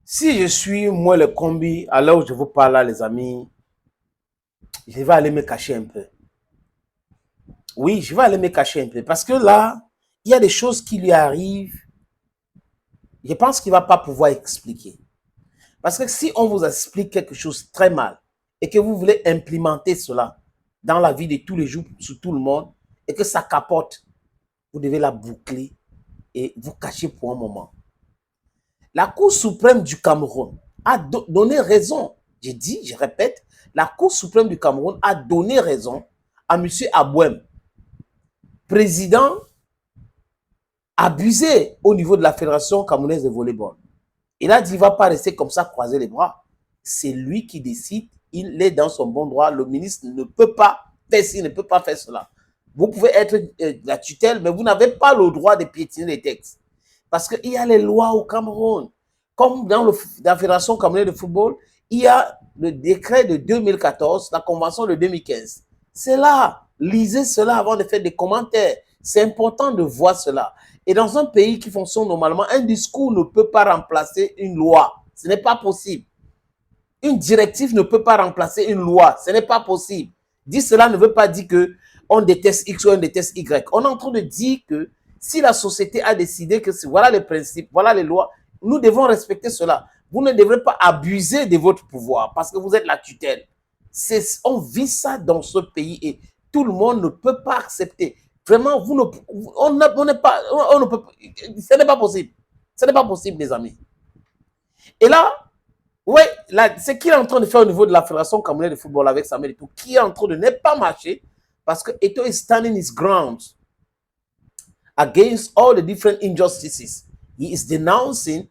Si je suis moi le combi, à l'heure où je vous parle là, les amis, je vais aller me cacher un peu. Oui, je vais aller me cacher un peu. Parce que là, il y a des choses qui lui arrivent. Je pense qu'il ne va pas pouvoir expliquer. Parce que si on vous explique quelque chose très mal et que vous voulez implémenter cela dans la vie de tous les jours sur tout le monde et que ça capote, vous devez la boucler et vous cacher pour un moment. La Cour suprême du Cameroun a donné raison. J'ai dit, je répète, la Cour suprême du Cameroun a donné raison à M. Abouem, président abusé au niveau de la Fédération camerounaise de volleyball. Il a dit, il ne va pas rester comme ça, croiser les bras. C'est lui qui décide, il est dans son bon droit. Le ministre ne peut pas faire ci, ne peut pas faire cela. Vous pouvez être la tutelle, mais vous n'avez pas le droit de piétiner les textes. Parce qu'il y a les lois au Cameroun. Comme dans la Fédération camerounaise de football, il y a le décret de 2014, la convention de 2015. C'est là. Lisez cela avant de faire des commentaires. C'est important de voir cela. Et dans un pays qui fonctionne normalement, un discours ne peut pas remplacer une loi. Ce n'est pas possible. Une directive ne peut pas remplacer une loi. Ce n'est pas possible. Dire cela ne veut pas dire qu'on déteste X ou on déteste Y. On est en train de dire que si la société a décidé que voilà les principes, voilà les lois, nous devons respecter cela. Vous ne devrez pas abuser de votre pouvoir parce que vous êtes la tutelle. On vit ça dans ce pays et tout le monde ne peut pas accepter. Vraiment, on ne peut, ce n'est pas possible. Ce n'est pas possible, les amis. Et là, oui, ce qu'il est en train de faire au niveau de la Fédération camerounaise de football avec Samuel Eto'o, qui est en train de ne pas marcher, parce que Eto'o is standing his ground against all the different injustices. He is denouncing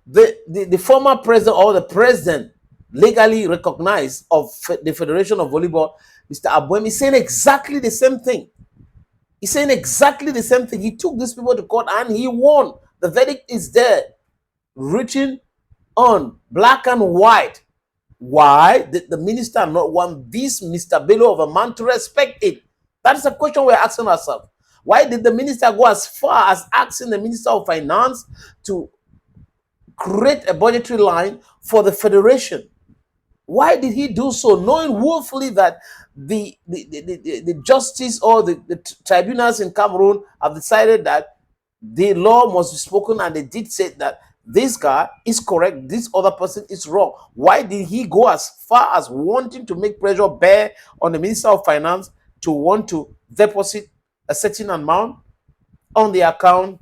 the former president or the president legally recognized of the Federation of Volleyball, Mr. Abouem, is saying exactly the same thing. He's saying exactly the same thing. He took these people to court and he won. The verdict is there, written on black and white. Why did the minister not want this Mr. Bello of a man to respect it? That's the question we're asking ourselves. Why did the minister go as far as asking the Minister of Finance to create a budgetary line for the federation? Why did he do so, knowing willfully that the justice or the tribunals in Cameroon have decided that the law must be spoken, and they did say that this guy is correct, this other person is wrong? Why did he go as far as wanting to make pressure bear on the Minister of Finance to want to deposit a certain amount on the account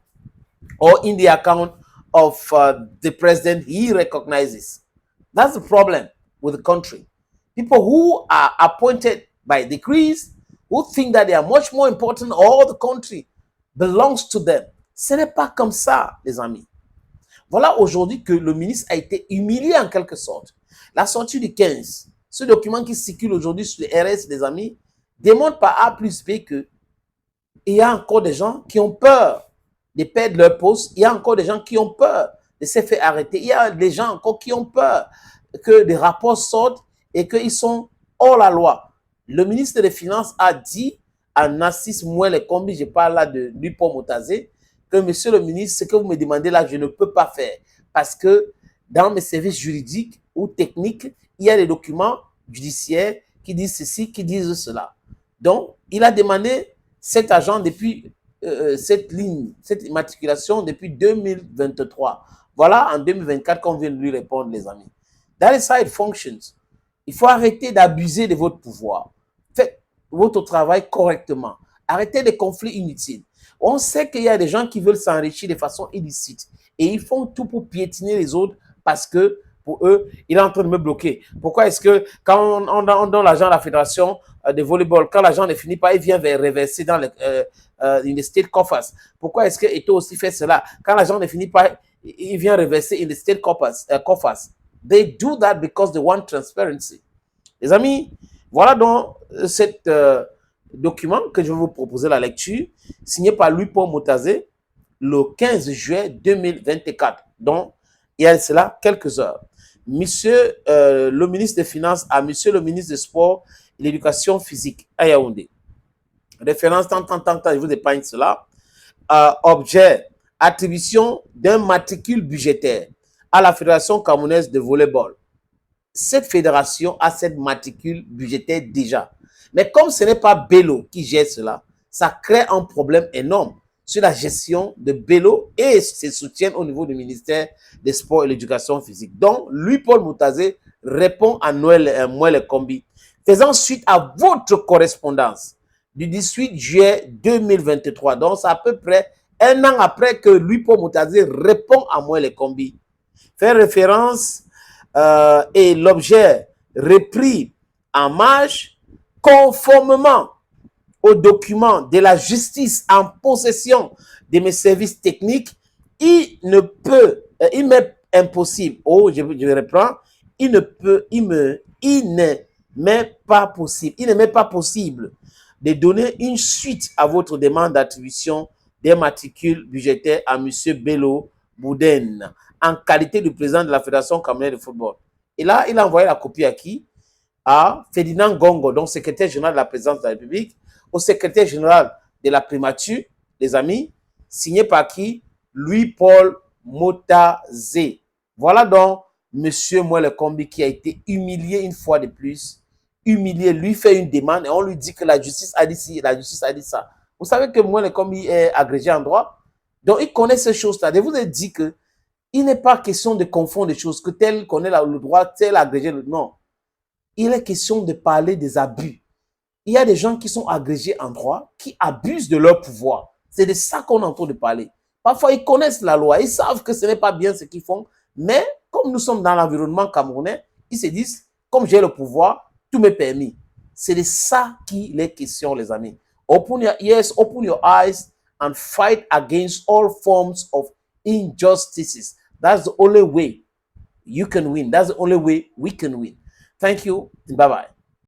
or in the account of the president he recognizes? That's the problem with the country. People who are appointed by decrees, who think that they are much more important, all the country belongs to them. Ce n'est pas comme ça, les amis. Voilà aujourd'hui que le ministre a été humilié en quelque sorte. La sortie du 15, ce document qui circule aujourd'hui sur les RS, les amis, démontre par A plus B que il y a encore des gens qui ont peur de perdre leur poste. Il y a encore des gens qui ont peur de se faire arrêter. Il y a des gens encore qui ont peur que des rapports sortent et qu'ils sont hors la loi. Le ministre des Finances a dit à Nassis Mouel Kombi, je parle là de Dupont Motazé, que monsieur le ministre, ce que vous me demandez là, je ne peux pas faire. Parce que dans mes services juridiques ou techniques, il y a des documents judiciaires qui disent ceci, qui disent cela. Donc, il a demandé cet agent depuis cette ligne, cette immatriculation depuis 2023. Voilà en 2024 qu'on vient de lui répondre, les amis. That is how it functions. Il faut arrêter d'abuser de votre pouvoir. Faites votre travail correctement. Arrêtez les conflits inutiles. On sait qu'il y a des gens qui veulent s'enrichir de façon illicite et ils font tout pour piétiner les autres parce que pour eux, il est en train de me bloquer. Pourquoi est-ce que quand on donne l'argent à la fédération de volleyball, quand l'argent ne finit pas, il vient reverser dans les state coffers? Pourquoi est-ce que Eto'o aussi fait cela? Quand l'argent ne finit pas, il vient reverser in the state coffers. They do that because they want transparency. Les amis, voilà donc cet document que je vais vous proposer la lecture, signé par Louis-Paul Motazé, le 15 juillet 2024. Donc, il y a cela quelques heures. Monsieur le ministre des Finances à monsieur le ministre des Sports et de l'Éducation physique à Yaoundé. Référence, tant, je vous épargne cela. Objet, attribution d'un matricule budgétaire. à la Fédération camerounaise de volleyball. Cette fédération a cette matricule budgétaire déjà. Mais comme ce n'est pas Bello qui gère cela, ça crée un problème énorme sur la gestion de Bello et ses soutiens au niveau du ministère des Sports et de l'Éducation physique. Donc, lui, Paul Moutazé, répond à Moelle Kombi, faisant suite à votre correspondance du 18 juillet 2023. Donc, c'est à peu près un an après que lui, Paul Moutazé, répond à Moelle Kombi. Fait référence et l'objet repris en marge conformément aux documents de la justice en possession de mes services techniques, il m'est impossible, je reprends, il ne m'est pas possible de donner une suite à votre demande d'attribution des matricules budgétaires à M. Bello Bouden en qualité de président de la Fédération camerounaise de football. Et là, il a envoyé la copie à qui? À Ferdinand Gongo, donc secrétaire général de la présidence de la République, au secrétaire général de la primature, les amis, signé par qui? Louis-Paul Moutazé. Voilà donc M. Moelle Kombi qui a été humilié une fois de plus. Humilié, lui fait une demande et on lui dit que la justice a dit ci, la justice a dit ça. Vous savez que Moelle Kombi est agrégé en droit, donc il connaît ces choses-là. Je vous ai dit que il n'est pas question de confondre les choses, que tel connaît le droit, tel agrégé le... Non. Il est question de parler des abus. Il y a des gens qui sont agrégés en droit, qui abusent de leur pouvoir. C'est de ça qu'on entend de parler. Parfois, ils connaissent la loi, ils savent que ce n'est pas bien ce qu'ils font, mais comme nous sommes dans l'environnement camerounais, ils se disent, comme j'ai le pouvoir, tout m'est permis. C'est de ça qu'il est question, les amis. Open your ears, open your eyes, and fight against all forms of injustices. That's the only way you can win. That's the only way we can win. Thank you. Bye-bye.